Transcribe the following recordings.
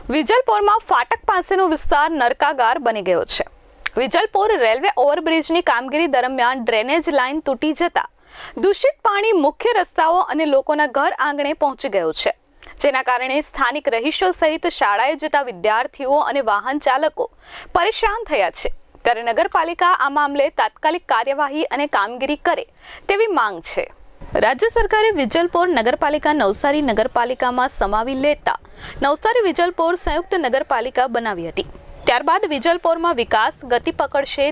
વિજલપોરમાં ફાટક પાસેનો વિસ્તાર નરકાગાર બની ગયો છે। વિજલપોર રેલવે ઓવરબ્રિજની કામગીરી દરમિયાન ડ્રેનેજ લાઇન તૂટી જતા દૂષિત પાણી મુખ્ય રસ્તાઓ અને લોકોના ઘર આંગણે પહોંચી ગયું છે, જેના કારણે સ્થાનિક રહીશો સહિત શાળાએ જતા વિદ્યાર્થીઓ અને વાહન ચાલકો પરેશાન થયા છે। ત્યારે નગરપાલિકા આ મામલે તાત્કાલિક કાર્યવાહી અને કામગીરી કરે તેવી માંગ છે। રાજ્ય સરકારે વિજલપોર નગરપાલિકા નવસારી નગરપાલિકામાં સમાવી લેતા નવસારી વિજલપોર સંયુક્ત નગરપાલિકા બનાવી હતી। ત્યારબાદ વિજલપોરમાં વિકાસ ગતિ પકડશે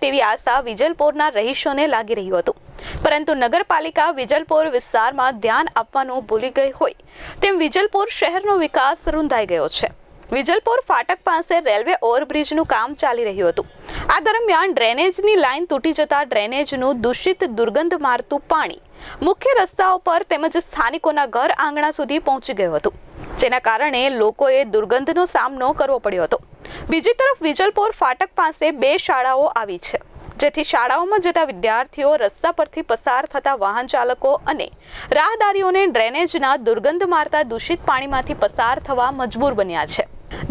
તેવી આશા વિજલપોરના રહીશોને લાગી રહ્યું હતું, પરંતુ નગરપાલિકા વિજલપોર વિસ્તારમાં ધ્યાન આપવાનું ભૂલી ગઈ હોય તેમ વિજલપોર શહેરનો વિકાસ રૂંધાઈ ગયો છે। વિજલપોર ફાટક પાસે રેલવે ઓવરબ્રિજનું કામ ચાલી રહ્યું હતું। આ દરમિયાન ડ્રેનેજની લાઇન તૂટી જતા ડ્રેનેજનું દૂષિત દુર્ગંધ મારતું પાણી મુખ્ય રસ્તાઓ પર તેમજ સ્થાનિકોના ઘર આંગણા સુધી પહોંચી ગયું હતું, જેના કારણે લોકોએ દુર્ગંધનો સામનો કરવો પડ્યો હતો। બીજી તરફ વિજલપોર ફાટક પાસે 2 શાળાઓ આવી છે, જેથી શાળાઓમાં જતા વિદ્યાર્થીઓ રસ્તા પરથી પસાર થતા વાહન ચાલકો અને રાહદારીઓને ડ્રેનેજના દુર્ગંધ મારતા દૂષિત પાણીમાંથી પસાર થવા મજબૂર બન્યા છે,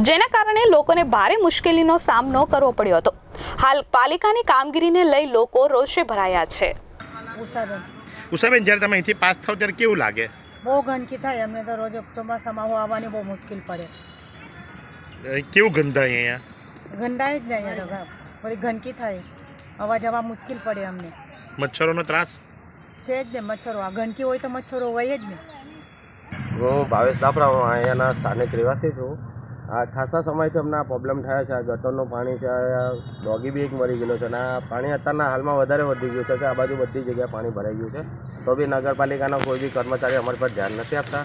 જેના કારણે લોકોને ભારે મુશ્કેલીનો સામનો કરવો પડ્યો હતો। હાલ પાલિકાની કામગીરીને લઈ લોકો રોષે ભરાયા છે। ઉષાબેન, જ્યારે તમે અહીંથી પાસ થાવ ત્યારે કેવું લાગે? બહુ ગંદકી થાય, અમને તો રોજ ચોમાસામાં આવવાની બહુ મુશ્કેલ પડે। કેવું ગંધાય અહીંયા? ગંધાય જ નહીં, અહીંયા બધી ગંદકી થાય, આવવા જવા મુશ્કેલ પડે અમને। મચ્છરોનો ત્રાસ છે જ ને, મચ્છરો આ ગંદકી હોય તો મચ્છરો હોય જ ને। હું ભાવેશ દાપરા, હું અહીંયાના સ્થાનિક રહેવાસી છું। આ ખાસા સમયથી અમને આ પ્રોબ્લેમ થયા છે। આ ગટરનું પાણી છે, ડોગી બી એક મરી ગયેલો છે, અને આ પાણી અત્યારના હાલમાં વધારે વધી ગયું છે કે આ બાજુ બધી જગ્યાએ પાણી ભરાઈ ગયું છે, તો બી નગરપાલિકાના કોઈ બી કર્મચારી અમારી પર ધ્યાન નથી આપતા।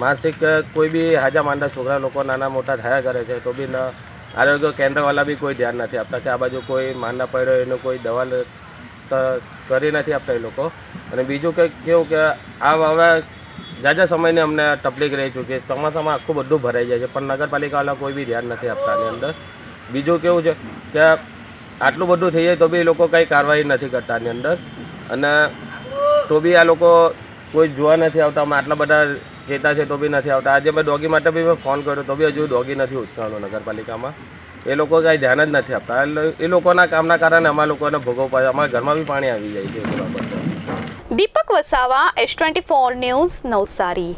માનસિક કોઈ બી હાજા માંદા છોકરા લોકો નાના મોટા થયા કરે છે, તો બી આરોગ્ય કેન્દ્રવાળા બી કોઈ ધ્યાન નથી આપતા કે આ બાજુ કોઈ માંદા પડ્યો એનું કોઈ દવા કરી નથી આપતા એ લોકો। અને બીજું કે કેવું કે આ હવે જાજા સમયની અમને તકલીફ રહી ચૂકી, ચોમાસામાં આખું બધું ભરાઈ જાય છે, પણ નગરપાલિકાવાળા કોઈ બી ધ્યાન નથી આપતા આની અંદર। બીજું કેવું છે કે આટલું બધું થઈ જાય તો બી એ લોકો કંઈ કાર્યવાહી નથી કરતા આની અંદર, અને તો બી આ લોકો કોઈ જોવા નથી આવતા। અમે આટલા બધા કહેતા છે તો બી નથી આવતા। આજે મેં ડોગી માટે બી મેં ફોન કર્યો તો બી હજુ ડોગી નથી ઉચકાવાનો નગરપાલિકામાં, એ લોકો કાંઈ ધ્યાન જ નથી આપતા। એ લોકોના કામના કારણે અમારા લોકોને ભોગવવું પડે, અમારા ઘરમાં બી પાણી આવી જાય છે। દીપક વસાવા, S24 ન્યૂઝ, નવસારી।